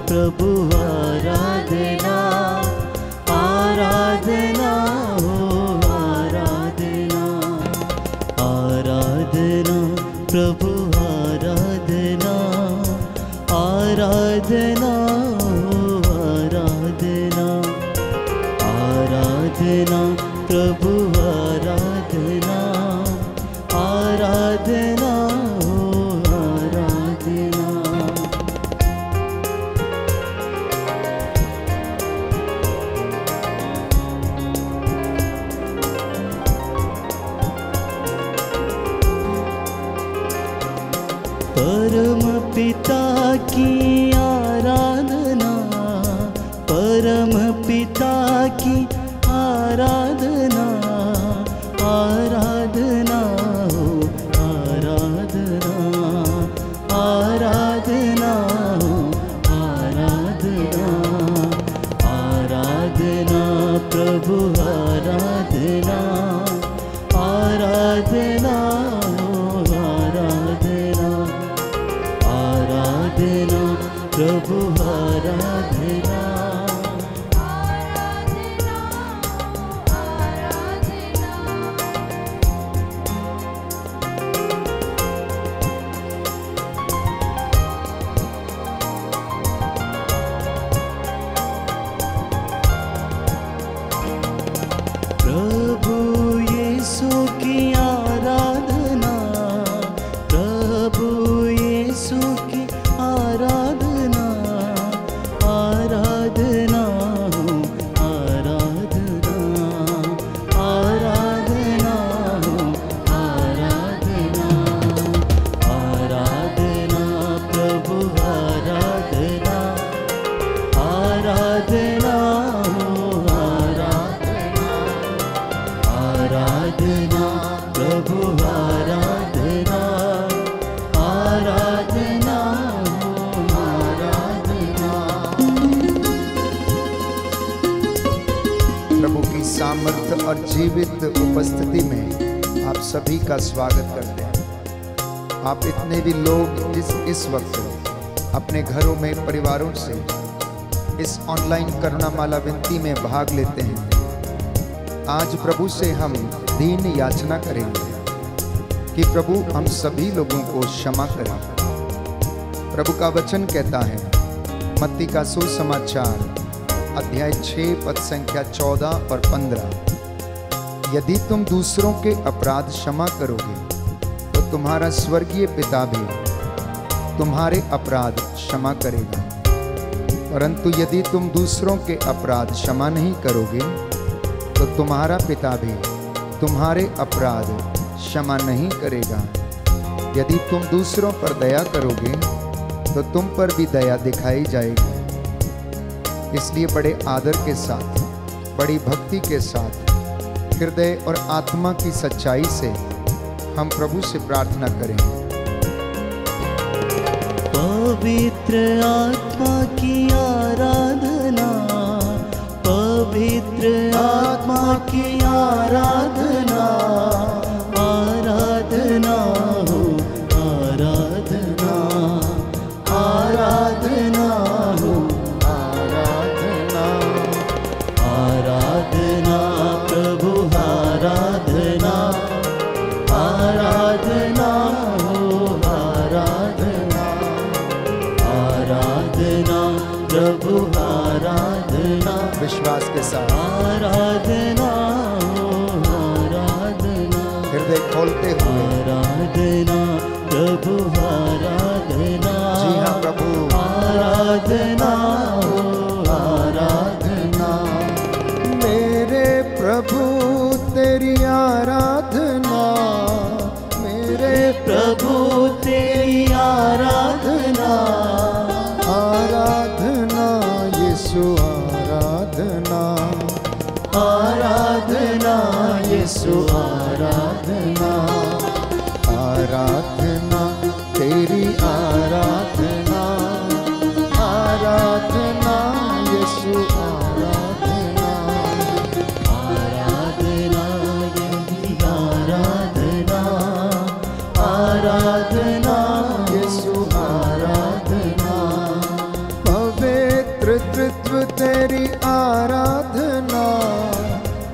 प्रभु आराधना, आराधना हो आराधना, आराधना प्रभु आराधना, आराधना हो आराधना, आराधना प्रभु आराधना, आराधना हो आराधना। परम पिता की आराधना, परम पिता की आराधना, आराधना हो आराधना, आराधना हो आराधना, आराधना प्रभु आराधना, आराधना हो आराधना, आराधना प्रभु आराधना। प्रभु यीशु की आराधना, प्रभु यीशु की आराधना, आराधना हो आराधना, आराधना हो आराधना, आराधना प्रभु आराधना, आराधना हो आराधना, आराधना प्रभु आराधना, आराधना हो आराधना। प्रभु की सामर्थ्य और जीवित उपस्थिति में आप सभी का स्वागत करते हैं। आप इतने भी लोग इस वक्त अपने घरों में परिवारों से इस ऑनलाइन करुणामाला विनती में भाग लेते हैं। आज प्रभु से हम दीन याचना करेंगे कि प्रभु हम सभी लोगों को क्षमा करें। प्रभु का वचन कहता है, मत्ती का सुसमाचार अध्याय 6 पद संख्या 14 और 15, यदि तुम दूसरों के अपराध क्षमा करोगे तो तुम्हारा स्वर्गीय पिता भी तुम्हारे अपराध क्षमा करेगा, परंतु यदि तुम दूसरों के अपराध क्षमा नहीं करोगे तो तुम्हारा पिता भी तुम्हारे अपराध क्षमा नहीं करेगा। यदि तुम दूसरों पर दया करोगे तो तुम पर भी दया दिखाई जाएगी। इसलिए बड़े आदर के साथ, बड़ी भक्ति के साथ, हृदय और आत्मा की सच्चाई से हम प्रभु से प्रार्थना करें। पवित्र आत्मा की आराधना, पवित्र आत्मा की आराधना, आराधना हो आराधना, आराधना हो आराधना, आराधना प्रभु आराधना, आराधना हो आराधना, आराधना प्रभु आराधना। विश्वास के साथ आराधना हो आराधना, हृदय खोलते हुए आराधना प्रभु आराधना। जी हाँ प्रभु, आराधना हो आराधना। मेरे प्रभु तेरी आराधना, मेरे प्रभु तेरी आराधना, आराधना यीशु आराधना, आराधना यीशु आराधना, आराधना तेरी आराधना, आराधना यीशु आराधना, आराधना यही आराधना, आराधना यीशु आराधना। पवित्र तृत्व तेरी आराधना,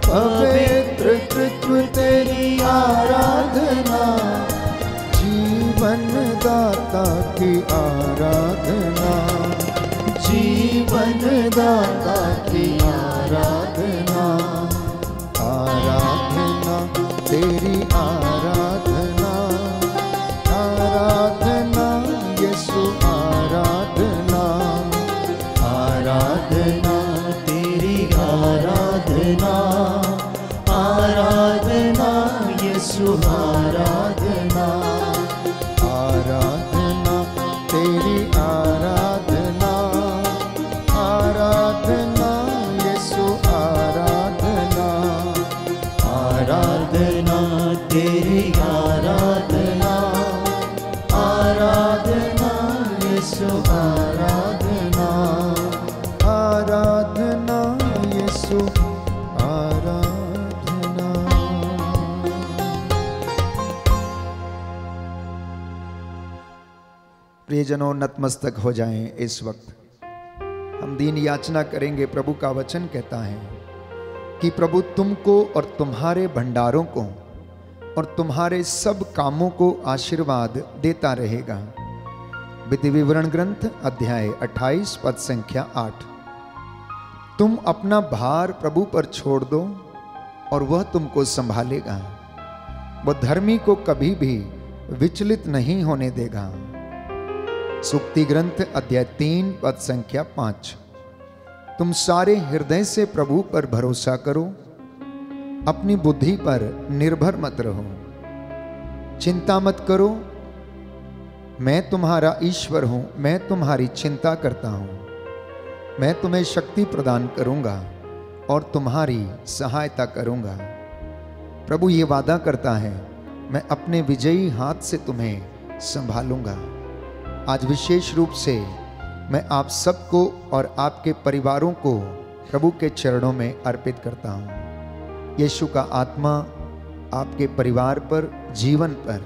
पवित्र तृत्व तेरी आराधना, जीवन दाता की आराधना, जीवन दाता की आराधना, आराधना तेरी आराधना, आराधना यीशु आराधना, आराधना तेरी आराधना, आराधना यीशु आराधना, आराधना तेरी आराधना, आराधना यीशु आराधना, आराधना तेरी आराधना, आराधना यीशु आराधना, आराधना यीशु आराधना। प्रियजनों, नतमस्तक हो जाएं। इस वक्त हम दीन याचना करेंगे। प्रभु का वचन कहता है कि प्रभु तुमको और तुम्हारे भंडारों को और तुम्हारे सब कामों को आशीर्वाद देता रहेगा। विधि विवरण ग्रंथ अध्याय 28 पद संख्या 8। तुम अपना भार प्रभु पर छोड़ दो और वह तुमको संभालेगा। वह धर्मी को कभी भी विचलित नहीं होने देगा। सुक्ति ग्रंथ अध्याय 3 पद संख्या 5। तुम सारे हृदय से प्रभु पर भरोसा करो, अपनी बुद्धि पर निर्भर मत रहो। चिंता मत करो, मैं तुम्हारा ईश्वर हूं, मैं तुम्हारी चिंता करता हूं। मैं तुम्हें शक्ति प्रदान करूंगा और तुम्हारी सहायता करूंगा। प्रभु ये वादा करता है, मैं अपने विजयी हाथ से तुम्हें संभालूंगा। आज विशेष रूप से मैं आप सबको और आपके परिवारों को प्रभु के चरणों में अर्पित करता हूँ। यीशु का आत्मा आपके परिवार पर, जीवन पर,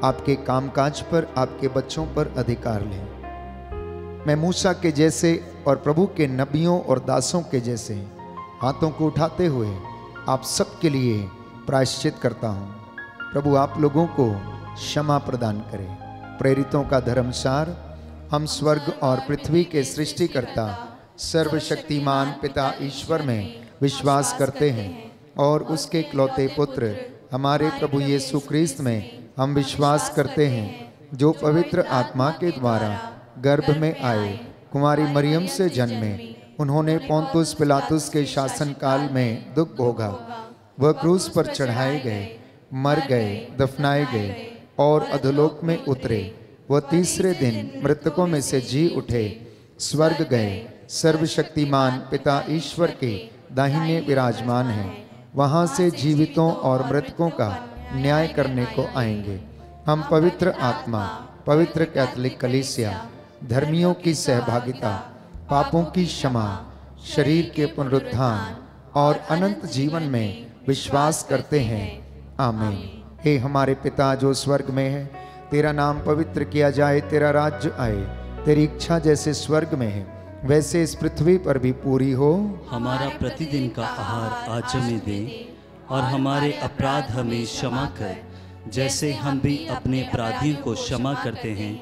आपके कामकाज पर, आपके बच्चों पर अधिकार ले। मैं मूसा के जैसे और प्रभु के नबियों और दासों के जैसे हाथों को उठाते हुए आप सबके लिए प्रायश्चित करता हूँ। प्रभु आप लोगों को क्षमा प्रदान करें। प्रेरितों का धर्मसार हम स्वर्ग और पृथ्वी के सृष्टिकर्ता सर्वशक्तिमान पिता ईश्वर में विश्वास करते हैं और उसके इकलौते पुत्र हमारे प्रभु यीशु क्रिस्त में हम विश्वास करते हैं, जो पवित्र आत्मा के द्वारा गर्भ में आए, कुमारी मरियम से जन्मे। उन्होंने पोंतुस पिलातुस के शासनकाल में दुख भोगा। वह क्रूस पर चढ़ाए गए, मर गए, दफनाए गए और अधोलोक में उतरे। वह तीसरे दिन मृतकों में से जी उठे, स्वर्ग गए, सर्वशक्तिमान पिता ईश्वर के दाहिने विराजमान हैं। वहाँ से जीवितों और मृतकों का न्याय करने को आएंगे। हम पवित्र आत्मा, पवित्र कैथोलिक कलीसिया, धर्मियों की सहभागिता, पापों की क्षमा, शरीर के पुनरुत्थान और अनंत जीवन में विश्वास करते हैं। आमीन। हे हमारे पिता जो स्वर्ग में है, तेरा नाम पवित्र किया जाए, तेरा राज्य आए, तेरी इच्छा जैसे स्वर्ग में है वैसे इस पृथ्वी पर भी पूरी हो। हमारा प्रतिदिन का आहार आज हमें दे और हमारे अपराध हमें क्षमा कर, जैसे हम भी अपने अपराधियों को क्षमा करते हैं,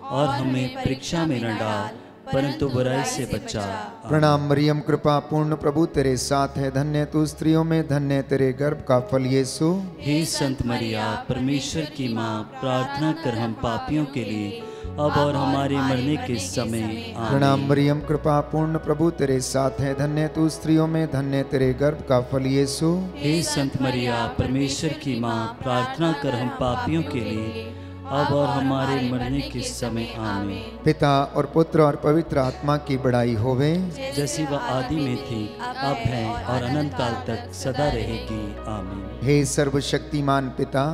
और हमें परीक्षा में न डाल परंतु बुराई से बचा। प्रणाम मरियम, कृपा पूर्ण प्रभु तेरे साथ है, धन्य तू स्त्रियों में, धन्य तेरे गर्भ का फल यीशु। हे संत मरिया, परमेश्वर की माँ, प्रार्थना कर हम पापियों के लिए अब और हमारे मरने के समय। आमीन। प्रणाम मरियम, कृपा पूर्ण प्रभु तेरे साथ है, धन्य तू स्त्रियों में, धन्य तेरे गर्भ का फल यीशु। हे संत मरिया, परमेश्वर की माँ, प्रार्थना कर हम पापियों के लिए अब और हमारे मरने के समय। आमीन। पिता और पुत्र और पवित्र आत्मा की बड़ाई होवे, जैसी वह आदि में थी, अब है और अनंत काल तक सदा रहेगी। आमीन। हे सर्वशक्तिमान पिता,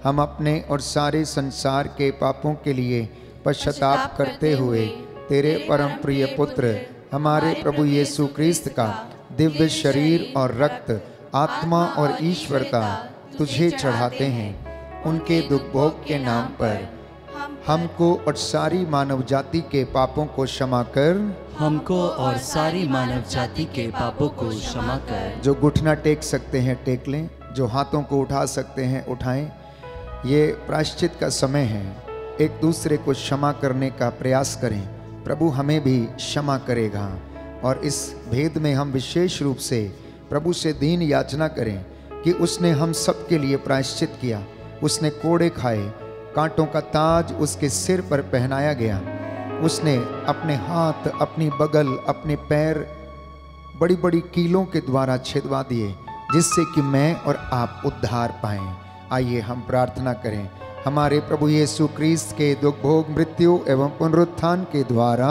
हम अपने और सारे संसार के पापों के लिए पश्चाताप करते हुए तेरे परम प्रिय पुत्र हमारे प्रभु यीशु क्रिस्त का दिव्य शरीर और रक्त, आत्मा और ईश्वरता तुझे चढ़ाते हैं। उनके दुख भोग के नाम पर हमको और सारी मानव जाति के पापों को क्षमा कर। हमको और सारी मानव जाति के पापों को क्षमा कर। जो घुटना टेक सकते हैं टेक लें, जो हाथों को उठा सकते हैं उठाएं। ये प्रायश्चित का समय है, एक दूसरे को क्षमा करने का प्रयास करें। प्रभु हमें भी क्षमा करेगा। और इस भेद में हम विशेष रूप से प्रभु से दीन याचना करें कि उसने हम सब के लिए प्रायश्चित किया। उसने कोड़े खाए, कांटों का ताज उसके सिर पर पहनाया गया। उसने अपने हाथ, अपनी बगल, अपने पैर बड़ी बड़ी कीलों के द्वारा छिदवा दिए, जिससे कि मैं और आप उद्धार पाएं। आइए हम प्रार्थना करें। हमारे प्रभु यीशु क्रिस्त के दुख भोग मृत्यु एवं पुनरुत्थान के द्वारा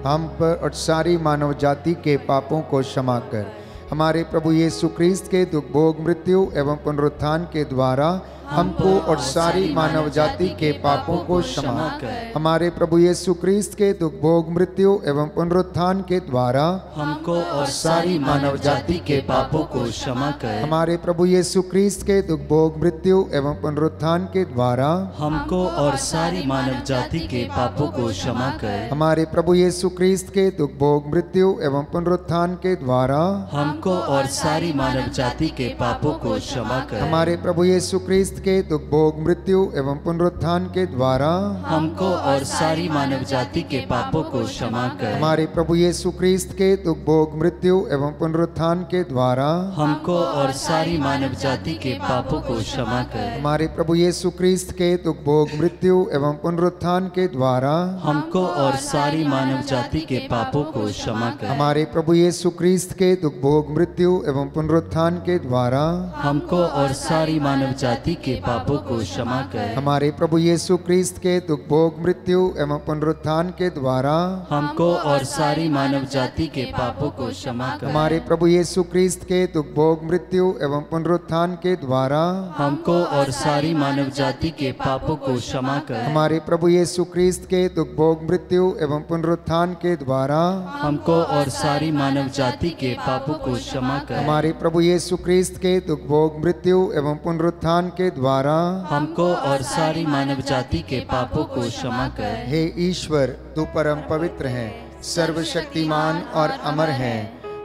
हम पर और सारी मानव जाति के पापों को क्षमा कर। हमारे प्रभु यीशु क्रिस्त के दुख भोग मृत्यु एवं पुनरुत्थान के द्वारा हमको और सारी मानव जाति के पापों को क्षमा कर। हमारे प्रभु यीशु क्रिस्त के दुख भोग मृत्यु एवं पुनरुत्थान के द्वारा हमको और सारी मानव जाति के पापों को क्षमा कर। हमारे प्रभु यीशु क्रिस्त के दुख भोग मृत्यु एवं पुनरुत्थान के द्वारा हमको और सारी मानव जाति के पापों को क्षमा कर। हमारे प्रभु यीशु क्रिस्त के दुख भोग मृत्यु एवं पुनरुत्थान के द्वारा हमको और सारी मानव जाति के पापों को क्षमा कर। हमारे प्रभु यीशु क्रिस्त के दुख भोग मृत्यु एवं पुनरुत्थान के द्वारा हमको और सारी मानव जाति के पापों को क्षमा कर। हमारे प्रभु यीशु क्रिस्त के दुख भोग मृत्यु एवं पुनरुत्थान के द्वारा हमको और सारी मानव जाति के पापों को क्षमा कर। हमारे प्रभु यीशु क्रिस्त के दुख भोग मृत्यु एवं पुनरुत्थान के द्वारा हमको और सारी मानव जाति के पापों को क्षमा कर। हमारे प्रभु यीशु क्रिस्त के दुख भोग मृत्यु एवं पुनरुत्थान के द्वारा हमको और सारी मानव जाति के पापों को क्षमा कर। हमारे प्रभु यीशु क्रिस्त के दुख भोग मृत्यु एवं पुनरुत्थान के द्वारा हमको और सारी मानव जाति के पापों को क्षमा कर। हमारे प्रभु यीशु क्रिस्त के दुख भोग मृत्यु एवं पुनरुत्थान के द्वारा हमको और सारी मानव जाति के पापों को क्षमा कर। हमारे प्रभु यीशु क्रिस्त के दुख भोग मृत्यु एवं पुनरुत्थान के द्वारा हमको और सारी मानव जाति के पापों को क्षमा कर। हमारे प्रभु यीशु क्रिस्त के दुख भोग मृत्यु एवं पुनरुत्थान के द्वारा हमको और सारी मानव जाति के पापों को क्षमा कर। हे ईश्वर, तू परम पवित्र है, सर्वशक्तिमान और अमर है।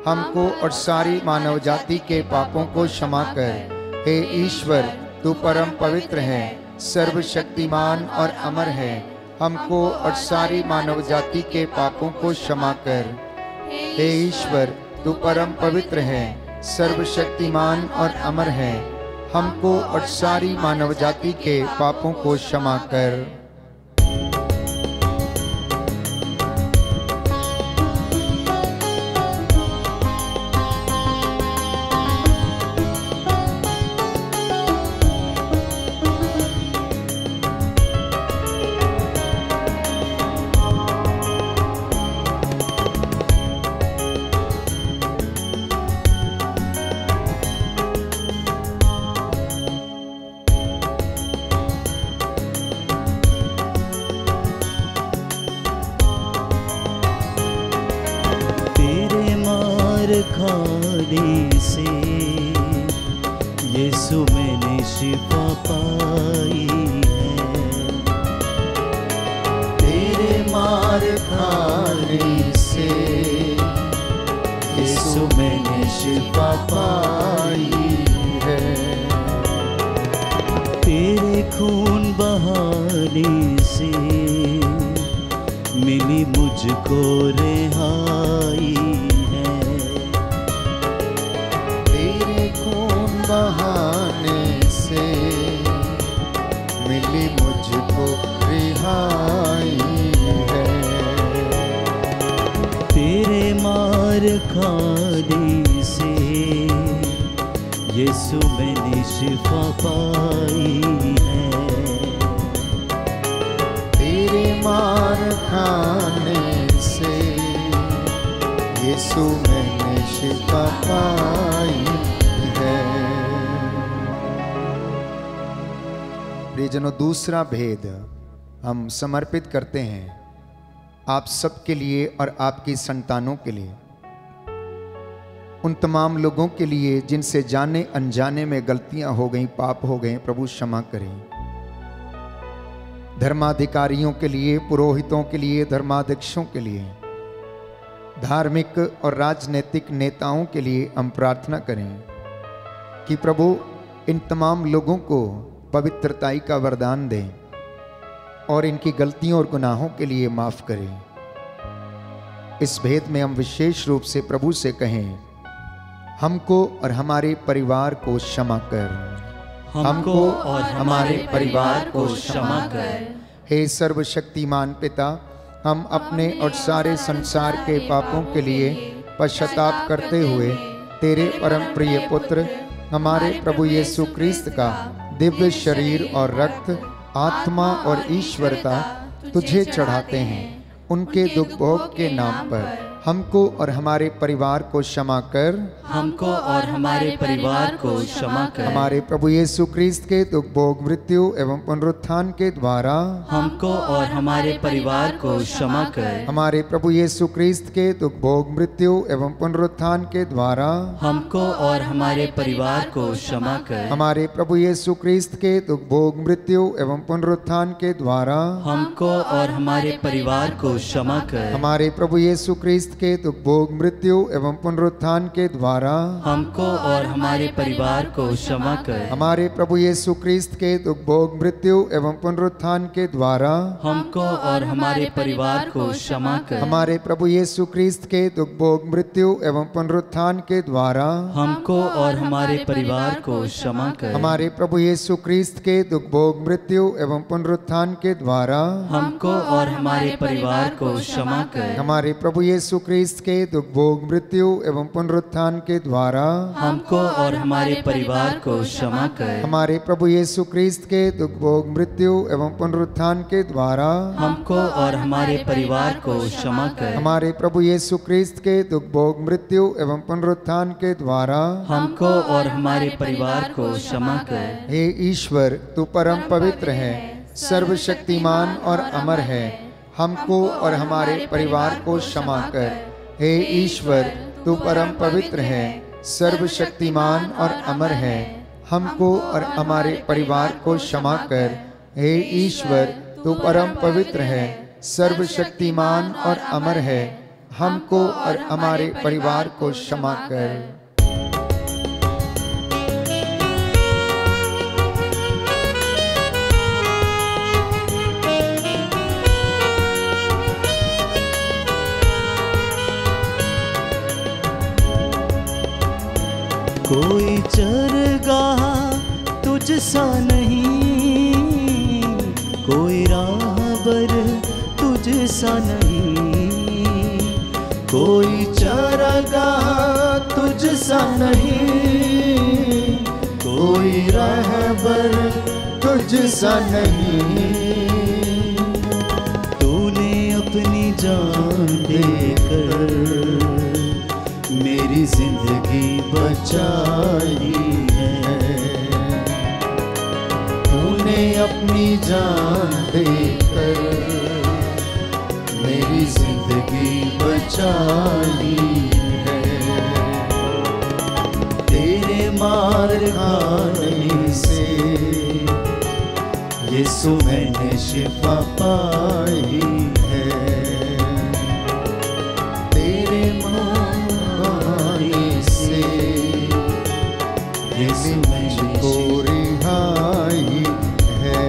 हमको और सारी मानव जाति के पापों को क्षमा कर। हे ईश्वर, तू परम पवित्र है, सर्वशक्तिमान और अमर है। हमको और सारी मानव जाति के पापों को क्षमा कर। हे ईश्वर, तू परम पवित्र है, सर्वशक्तिमान और अमर है। हमको और सारी मानव जाति के पापों को क्षमा कर। खाने से यीशु मैंने शिफा पाई है। तेरे मार खाने से यीशु मैंने शिफा पाई है। तेरे खून बहाने से मिली मुझको रिहाई है। तेरे खून बहाने से मिली मुझको रिहाई है। तेरे मार खाने से यीशु मैंने शिफा पाई है। तेरे मार खाने से यीशु मैंने शिफा पाई है। प्रियजनों, दूसरा भेद हम समर्पित करते हैं आप सबके लिए और आपकी संतानों के लिए, उन तमाम लोगों के लिए जिनसे जाने अनजाने में गलतियां हो गई, पाप हो गए। प्रभु क्षमा करें। धर्माधिकारियों के लिए, पुरोहितों के लिए, धर्माध्यक्षों के लिए, धार्मिक और राजनीतिक नेताओं के लिए हम प्रार्थना करें कि प्रभु इन तमाम लोगों को पवित्रताई का वरदान दें और इनकी गलतियों और गुनाहों के लिए माफ करें। इस भेद में हम विशेष रूप से प्रभु से कहें, हमको और हमारे परिवार को क्षमा कर, हमको और हमारे परिवार को क्षमा कर। हे सर्वशक्तिमान पिता, हम अपने और सारे संसार के पापों के लिए पश्चाताप करते हुए तेरे परम प्रिय पुत्र हमारे प्रभु यीशु क्रिस्त का दिव्य शरीर और रक्त, आत्मा और ईश्वरता तुझे चढ़ाते हैं। उनके दुख भोग के नाम पर हमको और हमारे परिवार को क्षमा कर, हमको और हमारे परिवार को क्षमा कर। हमारे प्रभु यीशु क्रिस्त के दुख भोग, मृत्यु एवं पुनरुत्थान के द्वारा हमको और हमारे परिवार को क्षमा कर। हमारे प्रभु यीशु क्रिस्त के दुख भोग, मृत्यु एवं पुनरुत्थान के द्वारा हमको और हमारे परिवार को क्षमा कर। हमारे प्रभु यीशु क्रिस्त के दुख भोग, मृत्यु एवं पुनरुत्थान के द्वारा हमको और हमारे परिवार को क्षमा कर। हमारे प्रभु यीशु क्रिस्त के दुख भोग, मृत्यु एवं पुनरुत्थान के द्वारा हमको और हमारे परिवार को क्षमा कर। हमारे प्रभु यीशु क्रिस्त के दुख भोग, मृत्यु एवं पुनरुत्थान के द्वारा हमको और हमारे परिवार को क्षमा कर। हमारे प्रभु यीशु क्रिस्त के दुख भोग, मृत्यु एवं पुनरुत्थान के द्वारा हमको और हमारे परिवार को क्षमा कर। हमारे प्रभु यीशु क्रिस्त के दुख भोग, मृत्यु एवं पुनरुत्थान के द्वारा हमको और हमारे परिवार को क्षमा कर। हमारे प्रभु यीशु क्रिस्त के दुख भोग, मृत्यु एवं पुनरुत्थान के द्वारा हमको और हमारे परिवार को क्षमा कर। हमारे प्रभु यीशु क्रिस्त के दुख भोग, मृत्यु एवं पुनरुत्थान के द्वारा हमको और हमारे परिवार को क्षमा कर। हमारे प्रभु यीशु क्रिस्त के दुख भोग, मृत्यु एवं पुनरुत्थान के द्वारा हमको और हमारे परिवार को क्षमा कर। हे ईश्वर, तू परम पवित्र है, सर्वशक्तिमान और अमर है, हमको और हमारे परिवार को क्षमा कर। हे ईश्वर, तू परम पवित्र है, सर्वशक्तिमान और अमर है, हमको और हमारे परिवार को क्षमा कर। हे ईश्वर, तू परम पवित्र है, सर्वशक्तिमान और अमर है, हमको और हमारे परिवार को क्षमा कर। कोई चरगाह तुझ सा नहीं, कोई राहबर तुझ सा नहीं, कोई चरगाह तुझ सा नहीं, कोई रहबर तुझ सा नहीं। तूने अपनी जान देकर मेरी जिंदगी बचाई है, तूने अपनी जान देकर मेरी जिंदगी बचाई है। तेरे मार खाने से यीशु मैंने शिफा पाई है, तेरे मारने से यीशु मुझको रिहाई है,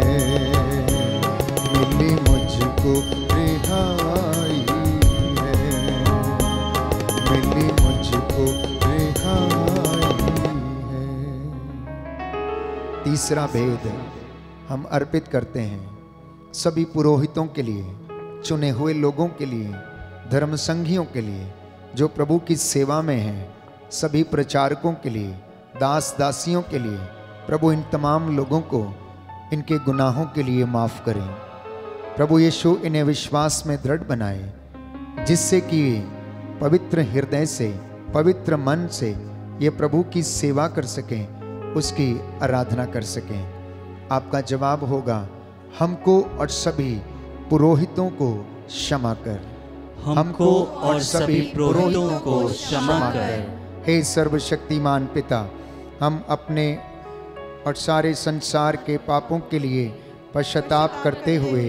मिली मुझको रिहाई है, मिली मुझको रिहाई है। तीसरा भेद हम अर्पित करते हैं सभी पुरोहितों के लिए, चुने हुए लोगों के लिए, धर्म संघियों के लिए जो प्रभु की सेवा में हैं, सभी प्रचारकों के लिए, दास दासियों के लिए। प्रभु इन तमाम लोगों को इनके गुनाहों के लिए माफ़ करें। प्रभु यीशु इन्हें विश्वास में दृढ़ बनाए, जिससे कि पवित्र हृदय से, पवित्र मन से ये प्रभु की सेवा कर सकें, उसकी आराधना कर सकें। आपका जवाब होगा, हमको और सभी पुरोहितों को क्षमा कर, हमको और सभी पुरोहितों को क्षमा कर। हे सर्वशक्तिमान पिता, हम अपने और सारे संसार के पापों के लिए पश्चाताप करते हुए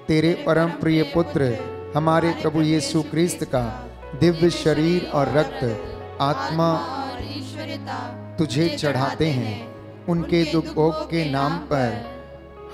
तेरे परम प्रिय पुत्र हमारे प्रभु यीशु क्रिस्त का दिव्य शरीर और रक्त, आत्मा और ईश्वरता तुझे चढ़ाते हैं। उनके दुख भोग के नाम पर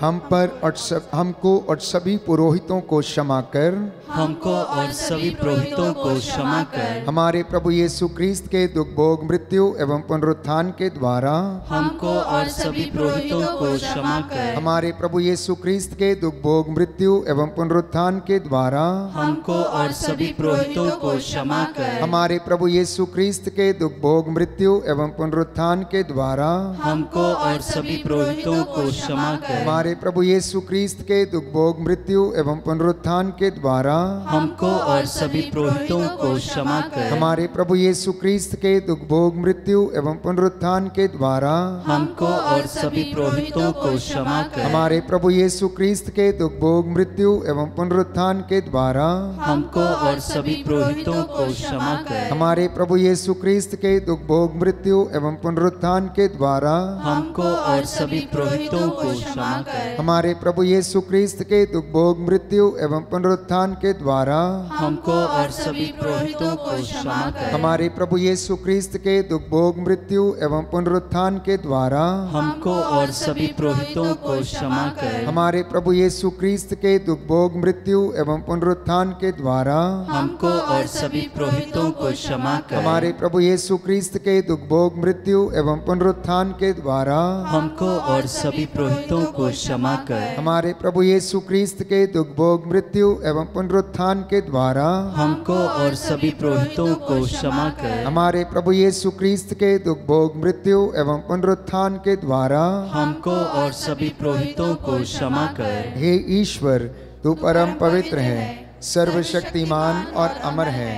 हमको और सभी पुरोहितों को क्षमा कर, हमको और सभी पुरोहितों को क्षमा कर, हमारे प्रभु यीशु क्रिस्त के दुख भोग, मृत्यु एवं पुनरुत्थान के द्वारा हमको और सभी पुरोहितों को क्षमा कर, हमारे प्रभु यीशु क्रिस्त के दुख भोग, मृत्यु एवं पुनरुत्थान के द्वारा हमको और सभी पुरोहितों को क्षमा कर, हमारे प्रभु यीशु क्रिस्त के दुख भोग, मृत्यु एवं पुनरुत्थान के द्वारा हमको और सभी पुरोहितों को क्षमा कर, हमारे प्रभु यीशु क्रिस्त के दुख भोग, मृत्यु एवं पुनरुत्थान के द्वारा हमको और सभी पुरोहितों को क्षमा कर, हमारे प्रभु यीशु क्रिस्त के दुख भोग, मृत्यु एवं पुनरुत्थान के द्वारा हमको और सभी पुरोहितों को क्षमा कर, हमारे प्रभु यीशु क्रिस्त के दुख भोग, मृत्यु एवं पुनरुत्थान के द्वारा हमको और सभी पुरोहितों को क्षमा कर, हमारे प्रभु यीशु क्रिस्त के दुख भोग, मृत्यु एवं पुनरुत्थान के द्वारा हमको और सभी पुरोहितों को क्षमा कर, हमारे प्रभु यीशु क्रिस्त के दुख भोग, मृत्यु एवं पुनरुत्थान के द्वारा हमको और सभी पुरोहितों को क्षमा कर, हमारे प्रभु यीशु क्रिस्त के दुख भोग, मृत्यु एवं पुनरुत्थान के द्वारा हमको और सभी पुरोहितों को क्षमा कर, हमारे प्रभु यीशु क्रिस्त के दुख भोग, मृत्यु एवं पुनरुत्थान के द्वारा हमको और सभी पुरोहितों को क्षमा कर, हमारे प्रभु यीशु क्रिस्त के दुख भोग, मृत्यु एवं पुनरुत्थान के द्वारा हमको और सभी पुरोहितों को क्षमा कर, हमारे प्रभु यीशु क्रिस्त के दुख भोग, मृत्यु एवं पुनरुत्थान के द्वारा हमको और सभी पुरोहितों को क्षमा कर, हमारे प्रभु यीशु क्रिस्त के दुख भोग, मृत्यु एवं पुनरुत्थान के द्वारा हमको और सभी पुरोहितों को क्षमा कर। हे ईश्वर, तू परम पवित्र है, सर्वशक्तिमान और अमर है,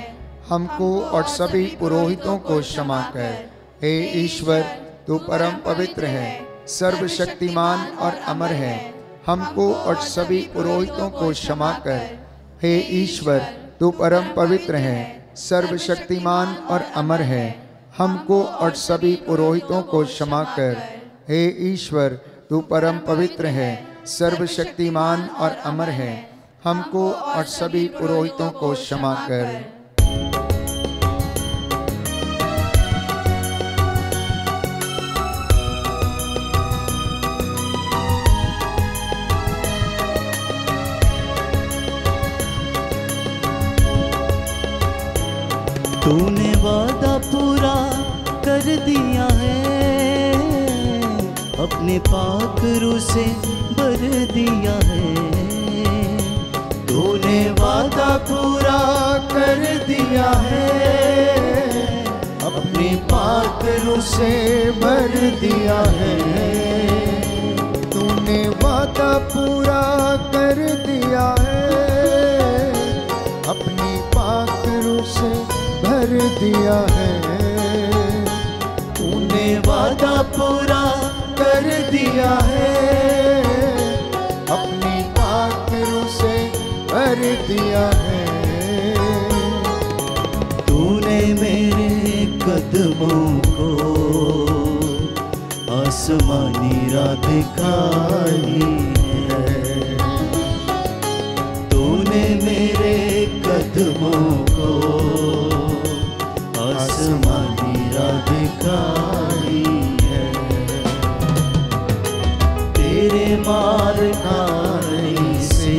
हमको और सभी पुरोहितों को क्षमा कर। हे ईश्वर, तू परम पवित्र है, सर्वशक्तिमान और अमर है, हमको और सभी पुरोहितों को क्षमा कर। हे ईश्वर, तू परम पवित्र है, सर्वशक्तिमान और अमर है, हमको और सभी पुरोहितों को क्षमा कर। हे ईश्वर, तू परम पवित्र है, सर्वशक्तिमान और अमर है, हमको और सभी पुरोहितों को क्षमा कर। तूने वादा पूरा कर दिया है, अपने पाक रूह से भर दिया है। तूने वादा पूरा कर दिया है, अपने पाक रूह से भर दिया है। तूने वादा पूरा कर दिया है, अपनी पाक रूह से भर दिया है। तूने वादा पूरा कर दिया है, अपनी पाक रूह से भर दिया है। तूने मेरे कदमों को आसमानी राह दिखाई है। तूने मेरे कदमों को आसमानी राह दिखाई है। तेरे मार खाने से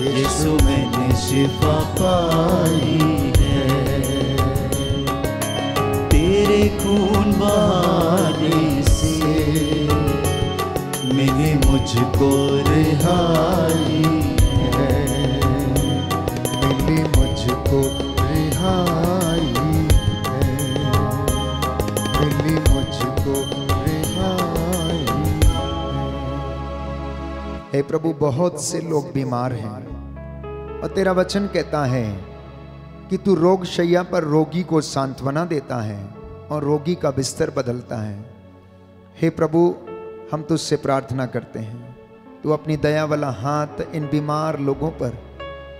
यीशु मैंने शिफा पाई है। तेरे खून बहाने से मिली मुझको रिहाई है। मिली मुझको रिहाई है, मिली मुझको रिहाई है। हे प्रभु, बहुत से लोग बीमार हैं और तेरा वचन कहता है कि तू रोग शैया पर रोगी को सांत्वना देता है और रोगी का बिस्तर बदलता है। हे प्रभु, हम तुझसे प्रार्थना करते हैं, तू अपनी दया वाला हाथ इन बीमार लोगों पर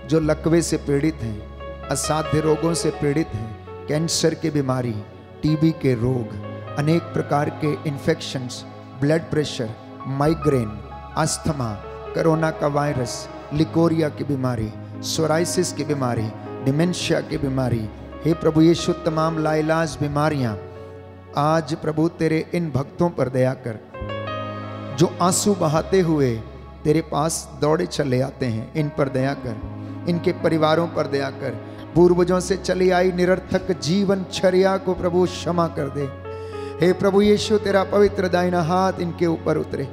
जो लकवे से पीड़ित हैं, असाध्य रोगों से पीड़ित हैं, कैंसर की बीमारी, टीबी के रोग, अनेक प्रकार के infections, blood pressure, migraine, asthma, corona का वायरस, लिकोरिया की बीमारी, सोराइसिस की बीमारी, डिमेंशिया की बीमारी, हे प्रभु यीशु तमाम लाइलाज बीमारियां आज प्रभु तेरे इन भक्तों पर दया कर, जो आंसू बहाते हुए तेरे पास दौड़े चले आते हैं, इन पर दया कर, इनके परिवारों पर दया कर, पूर्वजों से चली आई निरर्थक जीवन चर्या को प्रभु क्षमा कर दे। हे प्रभु यीशु तेरा पवित्र दाहिना हाथ इनके ऊपर उतरे,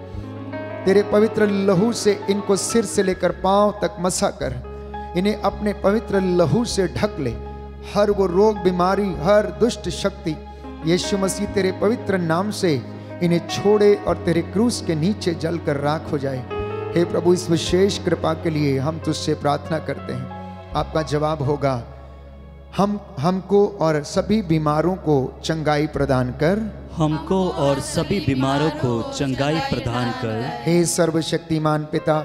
तेरे पवित्र लहू से इनको सिर से लेकर पांव तक मसा कर, इन्हें अपने पवित्र लहू से ढक ले। हर वो रोग बीमारी, हर दुष्ट शक्ति यीशु मसीह तेरे पवित्र नाम से इन्हें छोड़े और तेरे क्रूस के नीचे जलकर राख हो जाए। हे प्रभु इस विशेष कृपा के लिए हम तुझसे प्रार्थना करते हैं, आपका जवाब होगा। हमको और सभी बीमारों को चंगाई प्रदान कर, हमको और सभी बीमारों को चंगाई प्रदान कर। हे सर्वशक्तिमान पिता,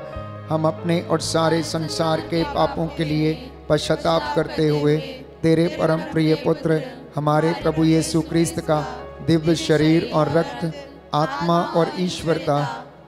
हम अपने और सारे संसार के पापों के लिए पश्चाताप करते हुए तेरे परम प्रिय पुत्र हमारे प्रभु यीशु क्रिस्त का दिव्य शरीर और रक्त, आत्मा और ईश्वरता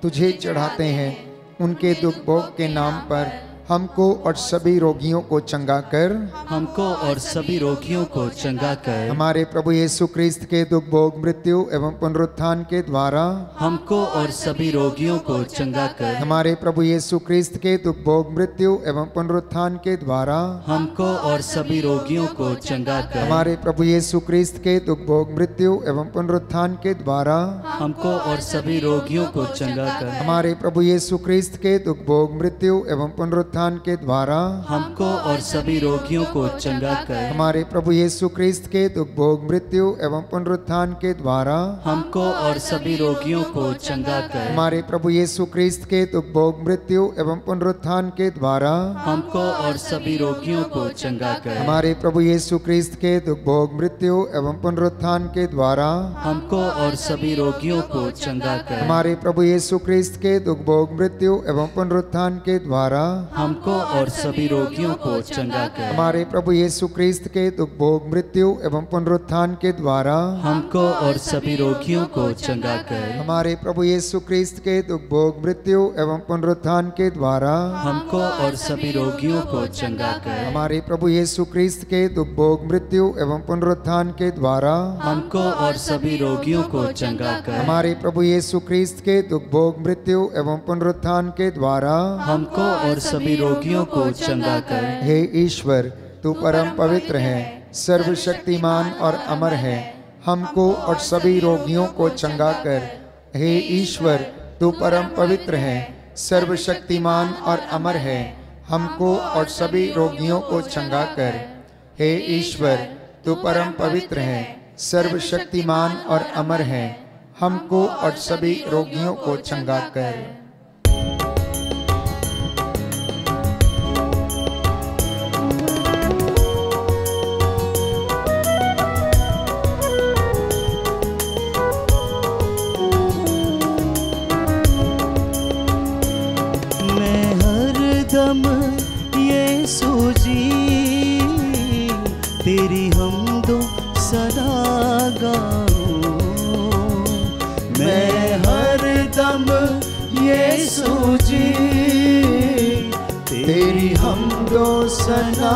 तुझे चढ़ाते हैं। उनके दुख भोग के नाम पर हमको और सभी रोगियों को चंगा कर, हमको और सभी रोगियों को चंगा कर। हमारे प्रभु यीशु क्रिस्त के दुख भोग मृत्यु एवं पुनरुत्थान के द्वारा हमको और सभी रोगियों को चंगा कर। हमारे प्रभु यीशु क्रिस्त के दुख भोग मृत्यु एवं पुनरुत्थान के द्वारा हमको और सभी रोगियों को चंगा कर। हमारे प्रभु यीशु क्रिस्त के दुख भोग मृत्यु एवं पुनरुत्थान के द्वारा हमको और सभी रोगियों को चंगा कर। हमारे प्रभु यीशु क्रिस्त के दुख भोग मृत्यु एवं पुनरुत्थान के द्वारा हमको और सभी रोगियों को चंगा कर। हमारे प्रभु यीशु क्रिस्त के दुख भोग मृत्यु एवं पुनरुत्थान के द्वारा हमको और सभी रोगियों को चंगा कर। हमारे प्रभु यीशु क्रिस्त के दुख भोग मृत्यु एवं पुनरुत्थान के द्वारा हमको और सभी रोगियों को चंगा कर। हमारे प्रभु यीशु क्रिस्त के दुख भोग मृत्यु एवं पुनरुत्थान के द्वारा हमको और सभी रोगियों को चंगा कर। हमारे प्रभु यीशु क्रिस्त के दुख भोग मृत्यु एवं पुनरुत्थान के द्वारा हमको और सभी रोगियों को चंगा कर। हमारे प्रभु यीशु क्रिस्त के दुख भोग मृत्यु एवं पुनरुत्थान के द्वारा हमको और सभी रोगियों को चंगा कर। हमारे प्रभु यीशु क्रिस्त के दुख भोग मृत्यु एवं पुनरुत्थान के द्वारा हमको और सभी रोगियों को चंगा कर। हमारे प्रभु यीशु क्रिस्त के दुख भोग मृत्यु एवं पुनरुत्थान के द्वारा हमको और सभी रोगियों को चंगा कर। हमारे प्रभु यीशु क्रिस्त के दुख भोग मृत्यु एवं पुनरुत्थान के द्वारा हमको और सभी रोगियों को चंगा कर। हे ईश्वर, तू परम पवित्र है, सर्वशक्तिमान और अमर है, हमको और सभी रोगियों को चंगा कर। हे ईश्वर, तू परम पवित्र है, सर्वशक्तिमान और अमर है, हमको और सभी रोगियों को चंगा कर। हे ईश्वर, तू परम पवित्र है, सर्वशक्तिमान और अमर है, हमको और सभी रोगियों को चंगा कर। यीशु जी तेरी हमदो सदा गाऊं, मैं हर दम यीशु जी तेरी हमदो सदा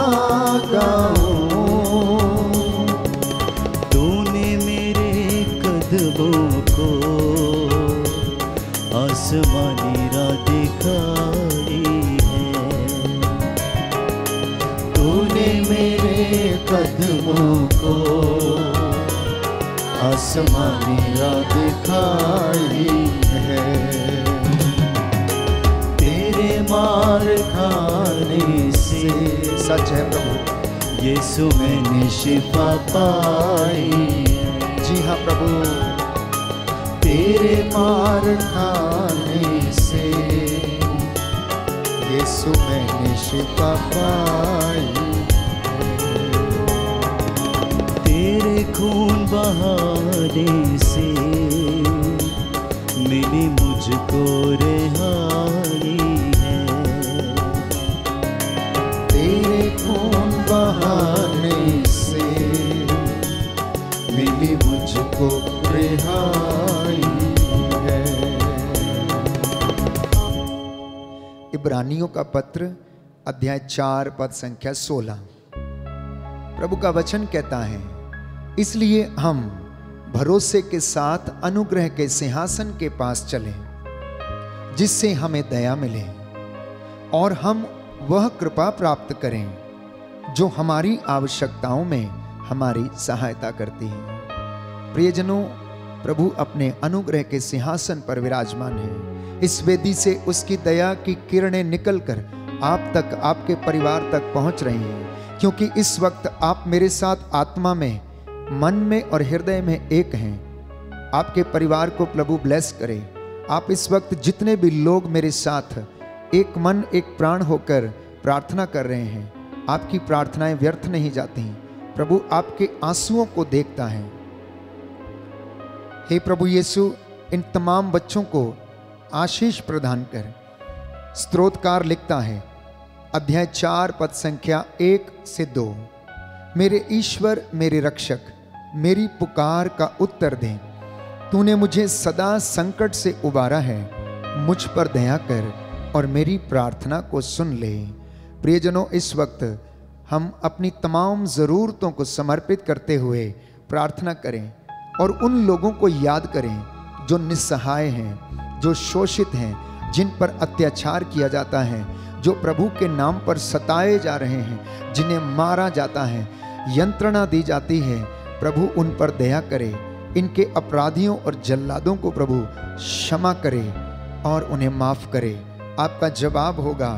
गाऊं। तूने मेरे कदमों को आसमानी राह दिखाई, मेरे कदमों को आसमानी राह दिखाई है। तेरे मार खाने से सच है प्रभु, यीशु मैंने शिफा पाई। जी हाँ प्रभु, तेरे मार खाने से यीशु मैंने शिफा पाई। तेरे खून बहाने से मिली मुझको रिहाई है। तेरे खून बहाने से मिली मुझको रिहाई है। इब्रानियों का पत्र अध्याय 4 पद संख्या 16। प्रभु का वचन कहता है, इसलिए हम भरोसे के साथ अनुग्रह के सिंहासन के पास चलें, जिससे हमें दया मिले और हम वह कृपा प्राप्त करें जो हमारी आवश्यकताओं में हमारी सहायता करती है। प्रियजनों, प्रभु अपने अनुग्रह के सिंहासन पर विराजमान है। इस वेदी से उसकी दया की किरणें निकलकर आप तक, आपके परिवार तक पहुंच रही हैं, क्योंकि इस वक्त आप मेरे साथ आत्मा में, मन में और हृदय में एक हैं। आपके परिवार को प्रभु ब्लेस करे। आप इस वक्त जितने भी लोग मेरे साथ एक मन एक प्राण होकर प्रार्थना कर रहे हैं, आपकी प्रार्थनाएं व्यर्थ नहीं जाती। प्रभु आपके आंसुओं को देखता है। हे प्रभु यीशु, इन तमाम बच्चों को आशीष प्रदान कर। स्तोत्रकार लिखता है अध्याय 4 पद संख्या 1 से 2, मेरे ईश्वर मेरे रक्षक, मेरी पुकार का उत्तर दे। तूने मुझे सदा संकट से उबारा है, मुझ पर दया कर और मेरी प्रार्थना को सुन ले। प्रियजनों, इस वक्त हम अपनी तमाम ज़रूरतों को समर्पित करते हुए प्रार्थना करें और उन लोगों को याद करें जो निस्सहाय हैं, जो शोषित हैं, जिन पर अत्याचार किया जाता है, जो प्रभु के नाम पर सताए जा रहे हैं, जिन्हें मारा जाता है, यंत्रणा दी जाती है। प्रभु उन पर दया करे, इनके अपराधियों और जल्लादों को प्रभु क्षमा करे और उन्हें माफ करे। आपका जवाब होगा,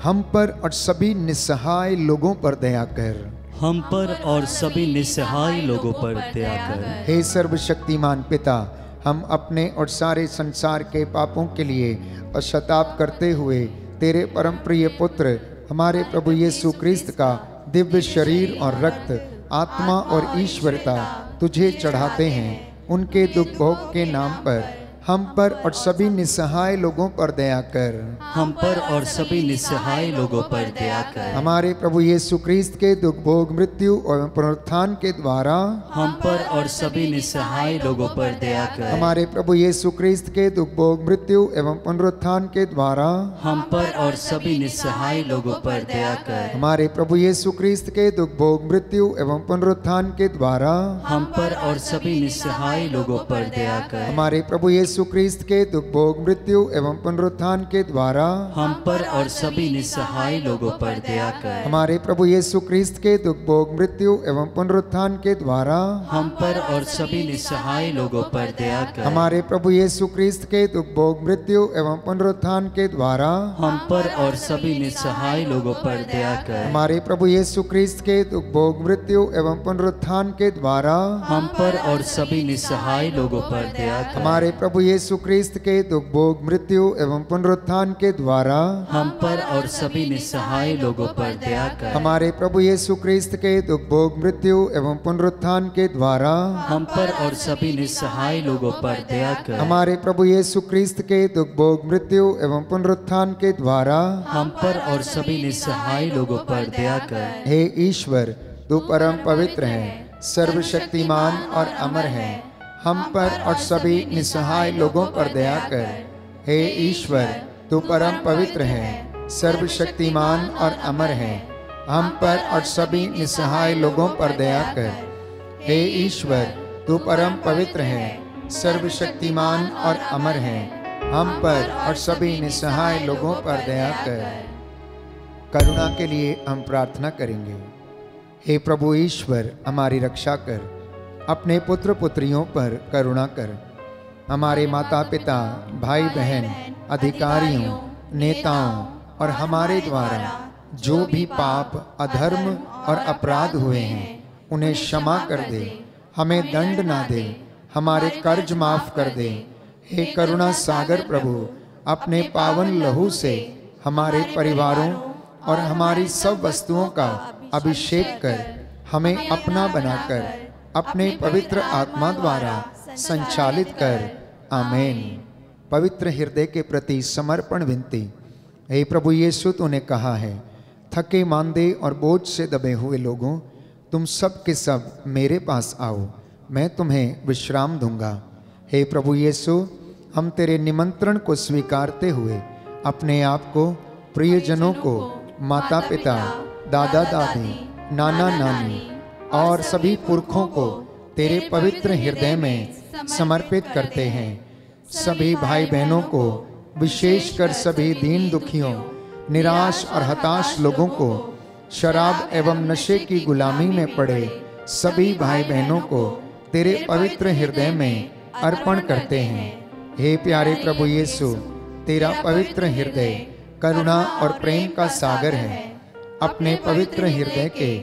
हम पर और सभी निस्सहाय लोगों पर दया कर। हम पर और सभी निस्सहाय लोगों पर दया कर। हे सर्वशक्तिमान पिता, हम अपने और सारे संसार के पापों के लिए पश्चाताप करते हुए तेरे परम प्रिय पुत्र हमारे प्रभु यीशु क्रिस्त का दिव्य शरीर और रक्त, आत्मा और ईश्वरता तुझे चढ़ाते हैं। उनके दुख भोग के नाम पर हम पर और सभी निस्सहाय लोगों पर दया कर। हम पर और सभी निस्सहाय लोगों पर दया कर। हमारे प्रभु यीशु क्रिस्त के दुख भोग, मृत्यु और पुनरुत्थान के द्वारा हम पर और सभी निस्सहाय लोगों पर दया कर। हमारे प्रभु यीशु क्रिस्त के दुख भोग, मृत्यु एवं पुनरुत्थान के द्वारा हम पर और सभी निस्सहाय लोगों पर दया कर। हमारे प्रभु यीशु क्रिस्त के दुख भोग, मृत्यु एवं पुनरुत्थान के द्वारा हम पर और सभी निस्सहाय लोगों पर दया कर। हमारे प्रभु यीशु क्रिस्त के दुख भोग, मृत्यु एवं पुनरुत्थान के द्वारा हम पर और सभी निस्सहाय लोगों पर दया कर। हमारे प्रभु यीशु क्रिस्त के दुख भोग, मृत्यु एवं पुनरुत्थान के द्वारा हम पर और सभी निस्सहाय लोगों पर दया कर। हमारे प्रभु यीशु क्रिस्त के दुख भोग, मृत्यु एवं पुनरुत्थान के द्वारा हम पर और सभी निस्सहाय लोगों पर दया कर। हमारे प्रभु यीशु क्रिस्त के दुख भोग, मृत्यु एवं पुनरुत्थान के द्वारा हम पर और सभी निस्सहाय लोगों पर दया कर। हमारे प्रभु यीशु क्रिस्त के दुख भोग, मृत्यु एवं पुनरुत्थान के द्वारा हम पर और सभी निस्सहाय लोगों पर दया कर। हमारे प्रभु यीशु क्रिस्त के दुख भोग, मृत्यु एवं पुनरुत्थान के द्वारा हम पर और सभी निस्सहाय लोगों पर दया कर। हमारे प्रभु यीशु क्रिस्त के दुख भोग, मृत्यु एवं पुनरुत्थान के द्वारा हम पर और सभी निस्सहाय लोगों पर दया कर। हे ईश्वर, तू परम पवित्र है, सर्वशक्तिमान और अमर है। हम पर और सभी निस्सहाय लोगों पर दया कर। हे ईश्वर, तू परम पवित्र है, सर्वशक्तिमान और अमर है। हम पर और सभी निस्सहाय लोगों पर दया कर। हे ईश्वर, तू परम पवित्र है, सर्वशक्तिमान और अमर है। हम पर और सभी निस्सहाय लोगों पर दया कर। करुणा के लिए हम प्रार्थना करेंगे। हे प्रभु ईश्वर, हमारी रक्षा कर, अपने पुत्र पुत्रियों पर करुणा कर। हमारे माता पिता, भाई बहन, अधिकारियों, नेताओं और हमारे द्वारा जो भी पाप, अधर्म और अपराध हुए हैं उन्हें क्षमा कर दे। हमें दंड ना दे, हमारे कर्ज माफ कर दे। हे करुणा सागर प्रभु, अपने पावन लहू से हमारे परिवारों और हमारी सब वस्तुओं का अभिषेक कर हमें अपना बनाकर अपने पवित्र आत्मा द्वारा संचालित कर। आमीन। पवित्र हृदय के प्रति समर्पण विनती। हे प्रभु यीशु, तूने कहा है, थके मांदे और बोझ से दबे हुए लोगों, तुम सब के सब मेरे पास आओ, मैं तुम्हें विश्राम दूंगा। हे प्रभु यीशु, हम तेरे निमंत्रण को स्वीकारते हुए अपने आप को प्रियजनों को, माता पिता, दादा दादी, नाना नानी और सभी पुरखों को तेरे पवित्र हृदय में समर्पित करते हैं। सभी भाई बहनों को, विशेषकर सभी दीन दुखियों, निराश और हताश लोगों को, शराब एवं नशे की गुलामी में पड़े सभी भाई बहनों को तेरे पवित्र हृदय में अर्पण करते हैं। हे प्यारे प्रभु यीशु, तेरा पवित्र हृदय करुणा और प्रेम का सागर है। अपने पवित्र हृदय के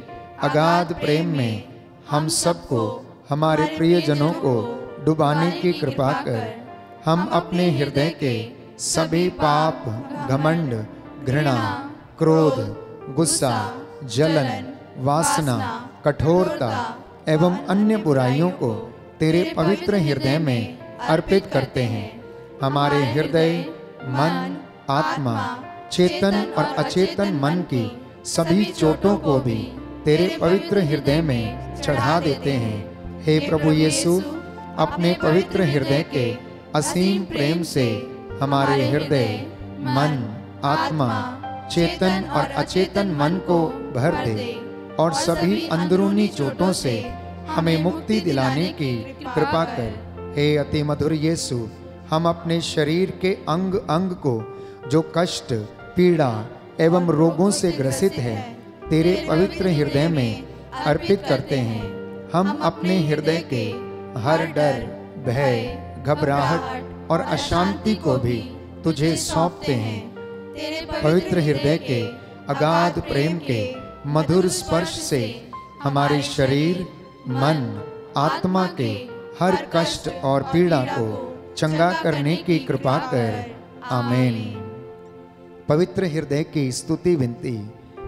अगाध प्रेम में हम सबको, हमारे प्रियजनों को डुबाने की कृपा कर। हम अपने हृदय के सभी पाप, घमंड, घृणा, क्रोध, गुस्सा, जलन, वासना, कठोरता एवं अन्य बुराइयों को तेरे पवित्र हृदय में अर्पित करते हैं। हमारे हृदय, मन, आत्मा, चेतन और अचेतन मन की सभी चोटों को भी तेरे पवित्र हृदय में चढ़ा देते हैं। हे प्रभु यीशु, अपने पवित्र हृदय के असीम प्रेम से हमारे हृदय, मन, आत्मा, चेतन और अचेतन मन को भर दे और सभी अंदरूनी चोटों से हमें मुक्ति दिलाने की कृपा कर। हे अति मधुर यीशु, हम अपने शरीर के अंग अंग को जो कष्ट, पीड़ा एवं रोगों से ग्रसित है तेरे पवित्र हृदय में अर्पित करते हैं। हम अपने हृदय के हर डर, भय, घबराहट और अशांति को भी तुझे सौंपते हैं। पवित्र हृदय के अगाध प्रेम के मधुर स्पर्श से हमारे शरीर, मन, आत्मा के हर कष्ट और पीड़ा को चंगा करने की कृपा कर। आमीन। पवित्र हृदय की स्तुति विनती।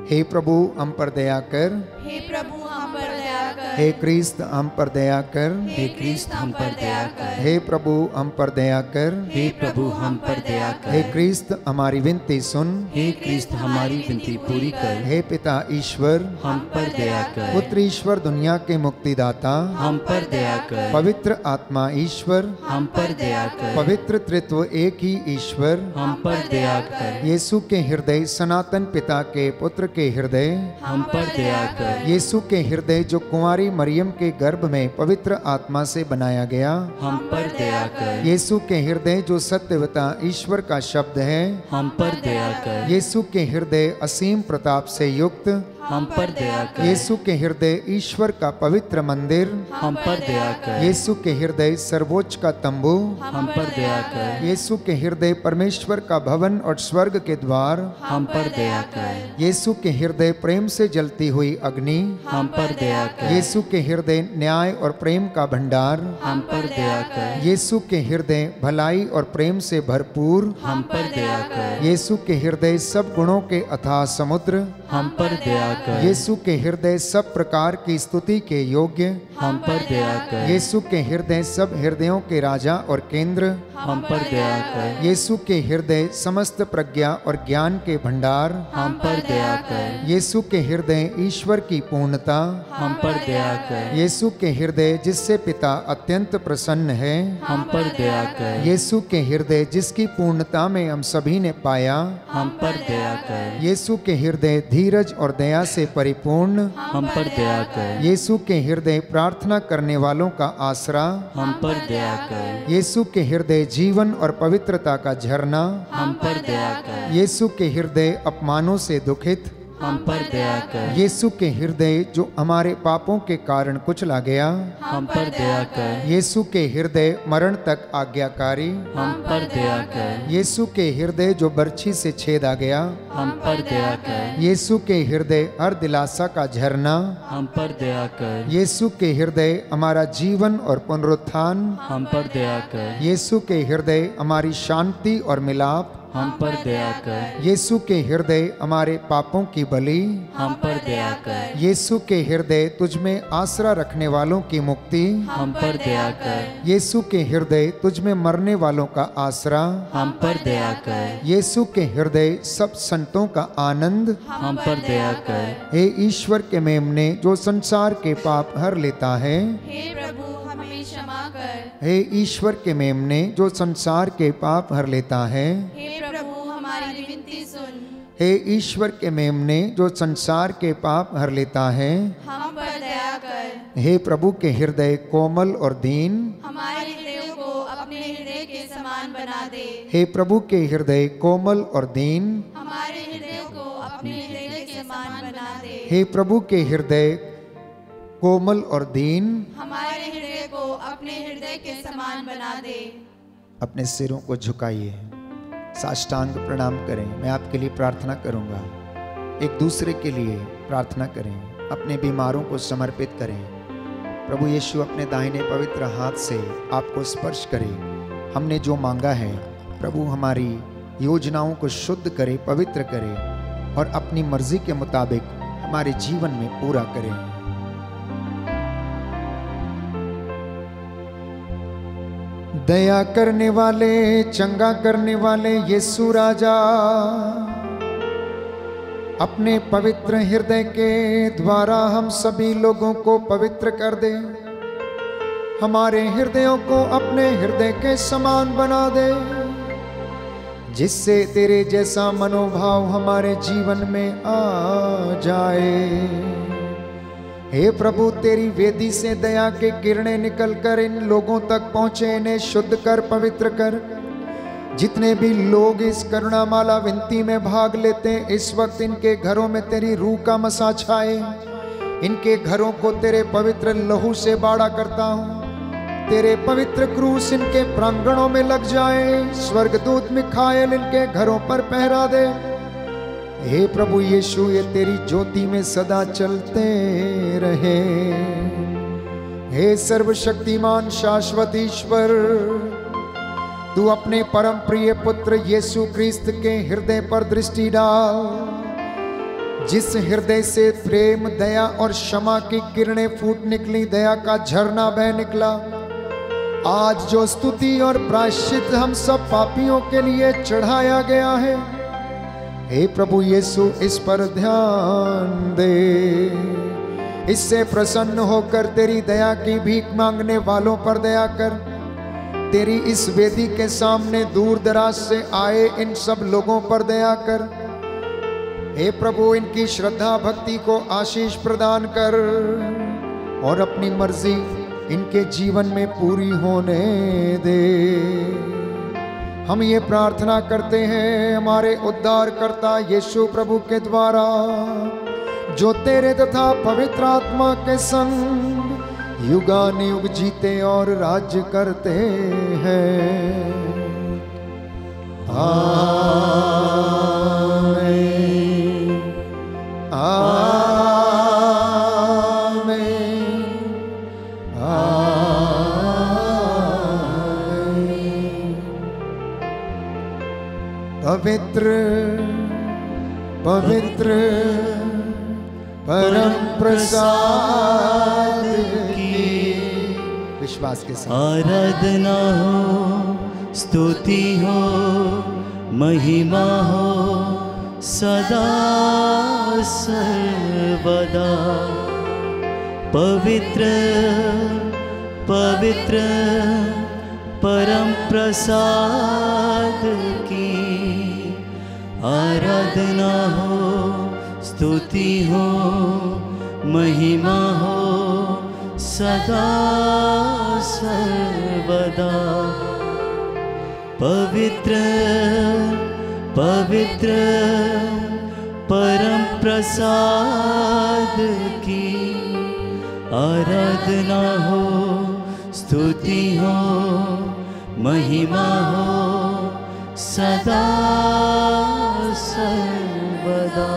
हे प्रभु हम पर दया कर। हे प्रभु हम पर दया कर। हे क्रिस्त हम पर दया कर। हे क्रिस्त हम पर दया कर। हे प्रभु हम पर दया कर। हे प्रभु हम पर दया कर। हे क्रिस्त हमारी विनती सुन। हे क्रिस्त हमारी विनती पूरी कर। हे पिता ईश्वर हम पर दया कर। पुत्र ईश्वर दुनिया के मुक्तिदाता हम पर दया कर। पवित्र आत्मा ईश्वर हम पर दया कर। पवित्र त्रित्व एक ही ईश्वर हम पर दया कर। यीशु के हृदय सनातन पिता के पुत्र के हृदय हम पर दया कर। यीशु के हृदय जो कुंवारी मरियम के गर्भ में पवित्र आत्मा से बनाया गया हम पर दया कर। यीशु के हृदय जो सत्यवता ईश्वर का शब्द है हम पर दया कर। यीशु के हृदय असीम प्रताप से युक्त हम पर दया कर। यीशु के हृदय ईश्वर का पवित्र मंदिर हम पर दया कर। यीशु के हृदय सर्वोच्च का तंबू हम पर दया कर। यीशु के हृदय परमेश्वर का भवन और स्वर्ग के द्वार हम पर दया कर। यीशु के हृदय प्रेम से जलती हुई अग्नि हम पर दया कर। यीशु के हृदय न्याय और प्रेम का भंडार हम पर दया कर। यीशु के हृदय भलाई और प्रेम से भरपूर हम पर दया कर। यीशु के हृदय सब गुणों के अथाह समुद्र हम पर दया कर। यीशु के हृदय सब प्रकार की स्तुति के योग्य हम पर दया कर। यीशु के हृदय सब हृदयों के राजा और केंद्र हम पर दया कर। यीशु के हृदय समस्त प्रज्ञा और ज्ञान के भंडार हम पर दया कर। यीशु के हृदय ईश्वर की पूर्णता हम पर दया कर। यीशु के हृदय जिससे पिता अत्यंत प्रसन्न है हम पर दया कर। यीशु के हृदय जिसकी पूर्णता में हम सभी ने पाया हम पर दया कर। यीशु के हृदय धीरज और दया से परिपूर्ण हम पर दया कर। यीशु के हृदय प्रार्थना करने वालों का आसरा हम पर दया कर। यीशु के हृदय जीवन और पवित्रता का झरना हम पर दया कर। यीशु के हृदय अपमानों से दुखित हम पर दया कर। यीशु के हृदय जो हमारे पापों के कारण कुचला गया हम पर दया कर। यीशु के हृदय मरण तक आज्ञाकारी हम पर दया कर। यीशु के हृदय जो बर्छी से छेदा गया हम पर दया कर। यीशु के हृदय हर दिलासा का झरना हम पर दया कर। यीशु के हृदय हमारा जीवन और पुनरुत्थान हम पर दया कर। यीशु के हृदय हमारी शांति और मिलाप हम पर दया कर। यीशु के हृदय हमारे पापों की बलि हम पर दया कर। यीशु के हृदय तुझ में आसरा रखने वालों की मुक्ति हम पर दया कर। यीशु के हृदय तुझ में मरने वालों का आसरा हम पर दया कर। यीशु के हृदय सब संतों का आनंद हम पर दया कर। हे ईश्वर के मेमने जो संसार के पाप हर लेता है हे प्रभु हमें क्षमा कर। हे ईश्वर के मेमने जो संसार के पाप हर लेता है हे प्रभु हमारी विनती सुन। हे ईश्वर के मेमने जो संसार के पाप हर लेता है, हम पर दया कर। हे प्रभु के हृदय कोमल और दीन, हमारे हृदय को अपने हृदय के समान बना दे। हे प्रभु के हृदय कोमल और दीन, हमारे हृदय को अपने हृदय के समान बना दे। हे प्रभु के हृदय कोमल और दीन, हमारे हृदय को अपने हृदय के समान बना दे। अपने सिरों को झुकाइए, साष्टांग प्रणाम करें। मैं आपके लिए प्रार्थना करूंगा, एक दूसरे के लिए प्रार्थना करें, अपने बीमारों को समर्पित करें। प्रभु यीशु अपने दाहिने पवित्र हाथ से आपको स्पर्श करे। हमने जो मांगा है प्रभु हमारी योजनाओं को शुद्ध करे, पवित्र करे और अपनी मर्जी के मुताबिक हमारे जीवन में पूरा करें। दया करने वाले, चंगा करने वाले यीशु राजा, अपने पवित्र हृदय के द्वारा हम सभी लोगों को पवित्र कर दे। हमारे हृदयों को अपने हृदय के समान बना दे, जिससे तेरे जैसा मनोभाव हमारे जीवन में आ जाए। हे प्रभु, तेरी वेदी से दया के किरणें निकलकर इन लोगों तक पहुंचे, इन्हें शुद्ध कर, पवित्र कर। जितने भी लोग इस करुणामाला विनती में भाग लेते हैं, इस वक्त इनके घरों में तेरी रूह का मसा छाए। इनके घरों को तेरे पवित्र लहू से बाड़ा करता हूँ। तेरे पवित्र क्रूस इनके प्रांगणों में लग जाए। स्वर्गदूत मिखाएल इनके घरों पर पहरा दे। हे प्रभु यीशु, ये तेरी ज्योति में सदा चलते रहे। हे सर्वशक्तिमान शाश्वत ईश्वर, तू अपने परम प्रिय पुत्र यीशु क्रिस्त के हृदय पर दृष्टि डाल, जिस हृदय से प्रेम, दया और क्षमा की किरणें फूट निकली, दया का झरना बह निकला। आज जो स्तुति और प्रायश्चित हम सब पापियों के लिए चढ़ाया गया है, हे प्रभु यीशु, इस पर ध्यान दे। इससे प्रसन्न होकर तेरी दया की भीख मांगने वालों पर दया कर। तेरी इस वेदी के सामने दूर दराज से आए इन सब लोगों पर दया कर। हे प्रभु, इनकी श्रद्धा भक्ति को आशीष प्रदान कर और अपनी मर्जी इनके जीवन में पूरी होने दे। हम ये प्रार्थना करते हैं हमारे उद्धारकर्ता यीशु प्रभु के द्वारा, जो तेरे तथा पवित्र आत्मा के संग युगानुयुग जीते और राज्य करते हैं। आमीन, आमीन, पवित्र पवित्र परम प्रसाद की विश्वास के साथ आराधना हो, स्तुति हो, महिमा हो सदा सर्वदा। पवित्र पवित्र परम प्रसाद की आराधना हो, स्तुति हो, महिमा हो सदा सर्वदा। पवित्र पवित्र परम प्रसाद की आराधना हो, स्तुति हो, महिमा हो सदा सर्वदा।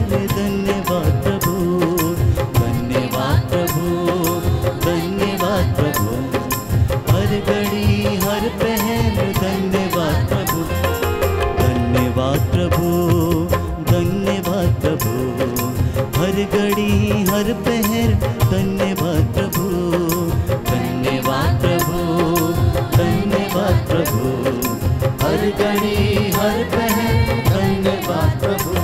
पहर धन्यवाद प्रभु, धन्यवाद प्रभु, धन्यवाद प्रभु। हर घड़ी हर पहर धन्यवाद प्रभु, धन्यवाद प्रभु, धन्यवाद प्रभु। हर घड़ी हर पहर धन्यवाद प्रभु, धन्यवाद प्रभु, धन्यवाद प्रभु। हर घड़ी हर पहर धन्यवाद प्रभु।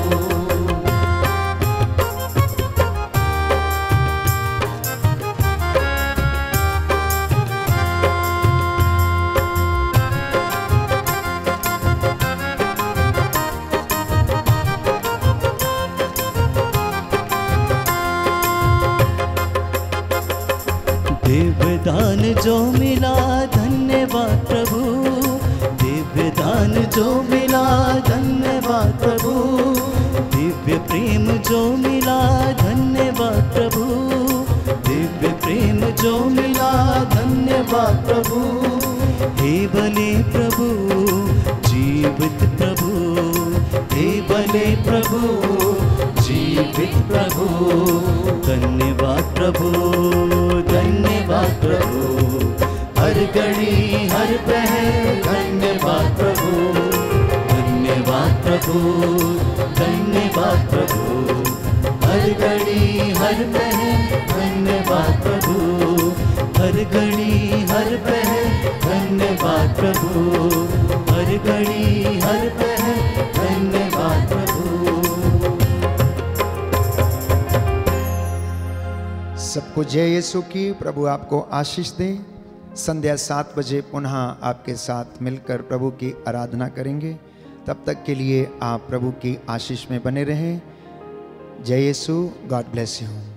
दिव्य दान जो मिला धन्यवाद प्रभु, दिव्य दान जो मिला धन्यवाद प्रभु। दिव्य प्रेम जो मिला धन्यवाद प्रभु, दिव्य प्रेम जो मिला धन्यवाद प्रभु। हे भले प्रभु जीवित प्रभु, हे भले प्रभु जीवित प्रभु। धन्यवाद प्रभु, धन्यवाद प्रभु। हर घड़ी हर पहर धन्यवाद प्रभु, धन्यवाद प्रभु, धन्यवाद प्रभु। हर घड़ी हर पहर धन्यवाद प्रभु, हर घड़ी हर पहर धन्यवाद प्रभु, हर घड़ी हर पहर धन्यवाद प्रभु। सबको जय यीशु की। प्रभु आपको आशीष दे। संध्या 7 बजे पुनः आपके साथ मिलकर प्रभु की आराधना करेंगे। तब तक के लिए आप प्रभु की आशीष में बने रहें। जय यीशु। God bless you.